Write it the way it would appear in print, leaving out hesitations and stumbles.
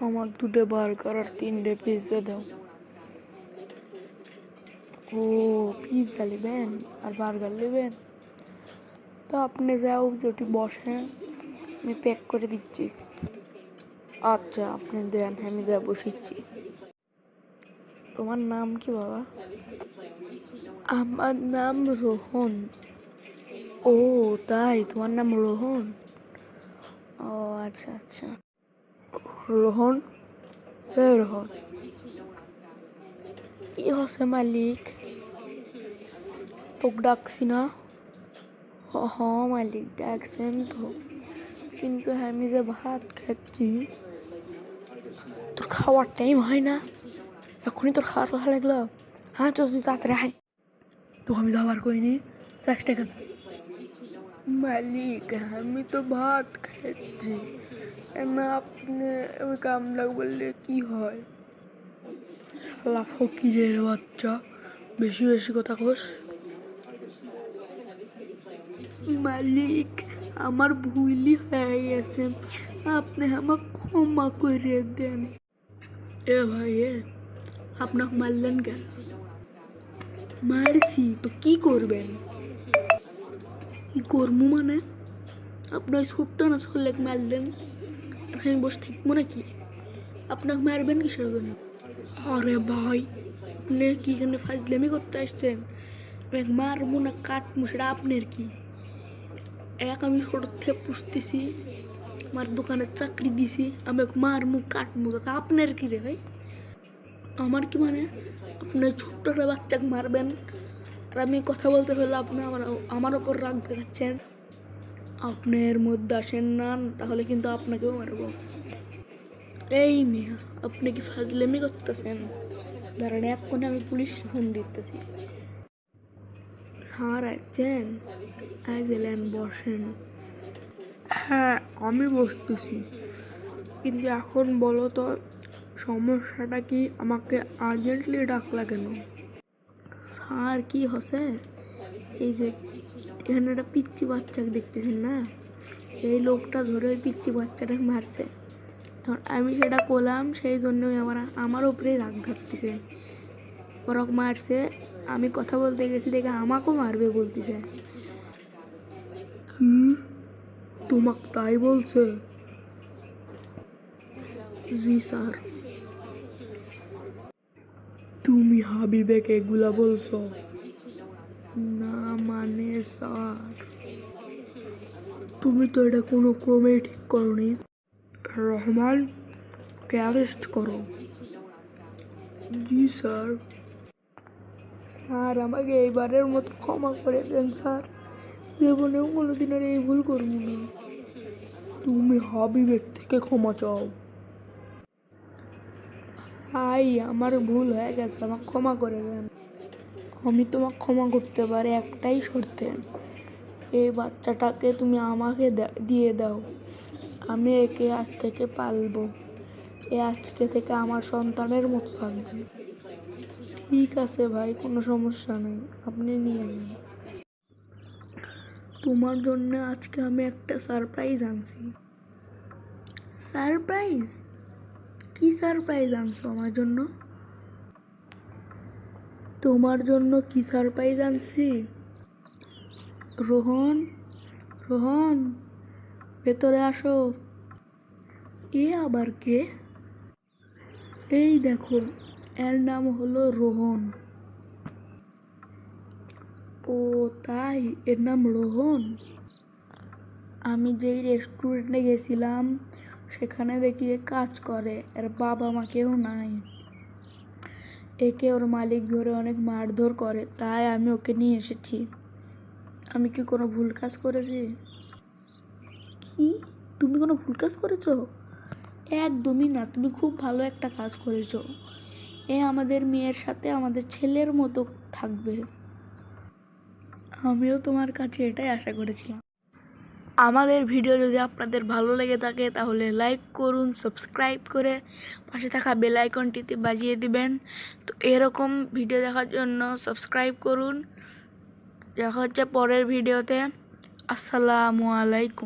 আমার 2টে বার্গার আর 3টে পিৎজা দাও। ও, পিৎজা নেবেন আর বার্গার নেবেন? তো আপনি যাও, যেটি বসেন, আমি প্যাক করে দিচ্ছি। আচ্ছা, আপনি দেন, আমি যা বসিচ্ছি। তোমার নাম কি বাবা? আমার নাম রোহন। ও তাই, তোমার নাম রোহন? ও আচ্ছা আচ্ছা। রোহন, রোহন কি হচ্ছে মালিক? তোকে ডাকছি না? হ মালিক, ডাকছেন তো, কিন্তু আমি যে ভাত খাচ্ছি, তোর খাওয়ার টাইম হয় না? এখনই তোর খাওয়ার কথা লাগলো? হ্যাঁ তো তুই তাড়াতাড়ি আয়। তোকে আমি যাবার কইনি, 4 টাকা। মালিক, আমি তো ভাত খাচ্ছি না, আপনি ওই কামলা বললে কি হয়? শালা ফকিরের বাচ্চা, বেশি বেশি কথা কোস। মালিক, আমার ভুলই হয়ে গেছে, আপনি আমার ক্ষমা করে দেন। এ ভাই, আপনাকে মারলেন কেন? মারছি তো কি করবেন? কি করবো মানে? আপনার ছোট্ট না ছোট্ট মারলেন, আমি বসে থাকবো নাকি? আপনাকে মারবেন কিসের জন্য? আরে ভাই, আপনি কি এখানে ফাজলামি করতে আসছেন? মারবো না কাটবো সেটা আপনার কি? আমি ছোট থেকে পুষতেছি, আমার দোকানে চাকরি দিছি, আমি মারমু কাটমু, তা আপনার কি রে ভাই? আমার কি মানে? আপনি ছোট্ট একটা বাচ্চাকে মারবেন আর আমি কথা বলতে হলে আপনি আমার ওপর রাগ দেখাচ্ছেন? আপনি এর মধ্যে আসেন না, তাহলে কিন্তু আপনাকেও মারবো। এই মিয়া, আপনি কি ফাজলামি করতেছেন? দাঁড়ান, এখন আমি পুলিশ ফোন দিতেছি। স্যার আছেন? আইলেন, বসেন। হ্যাঁ, আমি বসতেছি, কিন্তু এখন বলো তো সমস্যাটা কি? আমাকে আর্জেন্টলি ডাকলা কেন? স্যার কি হচ্ছে? এই যে এখানে একটা পিচ্চি বাচ্চাকে দেখতেছেন না, এই লোকটা ধরে ওই পিচ্চি বাচ্চাটাকে মারছে। এখন আমি সেটা করলাম, সেই জন্যই আমার উপরেই রাগ ধরতেছে। ওরক মারছে, আমি কথা বলতে গেছি দেখে আমাকেও মারবে বলতেছে। কি, তোমাকে তাই বলছে? জি স্যার। তুমি হাবিবেকে এগুলা বলছো? না মানে স্যার, তুমি তো এটা কোনো ক্রমেই ঠিক করনি। রহমান, কে অ্যারেস্ট করো। জি স্যার। স্যার, আমাকে এইবারের মতো ক্ষমা করে দেন স্যার, জীবনেও কোনোদিন আর এই ভুল করবো না। তুমি হাবিবের থেকে ক্ষমা চাও। ভাই, আমার ভুল হয়ে গেছে, আমাকে ক্ষমা করে দেন। আমি তোমাকে ক্ষমা করতে পারি একটাই শর্তে, এই বাচ্চাটাকে তুমি আমাকে দিয়ে দাও, আমি একে আজ থেকে পালবো, এ আজকে থেকে আমার সন্তানের মতো থাকবে। ঠিক আছে ভাই, কোনো সমস্যা নেই, আপনি নিয়ে নিন। তোমার জন্য আজকে আমি একটা সারপ্রাইজ আনছি। সারপ্রাইজ? কি সারপ্রাইজ আনছো আমার জন্য? তোমার জন্য কি সারপ্রাইজ আনছি? রোহন, রোহন, ভেতরে আসো। এ আবার কে? এই দেখো, এর নাম হলো রোহন। ও তাই, এর নাম রোহন? আমি যেই রেস্টুরেন্টে গেছিলাম সেখানে দেখি কাজ করে, এর বাবা মা কেউ নাই, একে ওর মালিক ধরে অনেক মারধর করে, তাই আমি ওকে নিয়ে এসেছি। আমি কি কোনো ভুল কাজ করেছি? কি, তুমি কোনো ভুল কাজ করেছো? একদমই না, তুমি খুব ভালো একটা কাজ করেছো। এ আমাদের মেয়ের সাথে আমাদের ছেলের মতো থাকবে। আমিও তোমার কাছে এটাই আশা করেছিলাম। আমাদের ভিডিও যদি আপনাদের ভালো লেগে থাকে তাহলে লাইক করুন, সাবস্ক্রাইব করে পাশে থাকা বেল আইকনটিতে বাজিয়ে দিবেন। তো এরকম ভিডিও দেখার জন্য সাবস্ক্রাইব করুন। দেখা হচ্ছে পরের ভিডিওতে। আসসালামু আলাইকুম।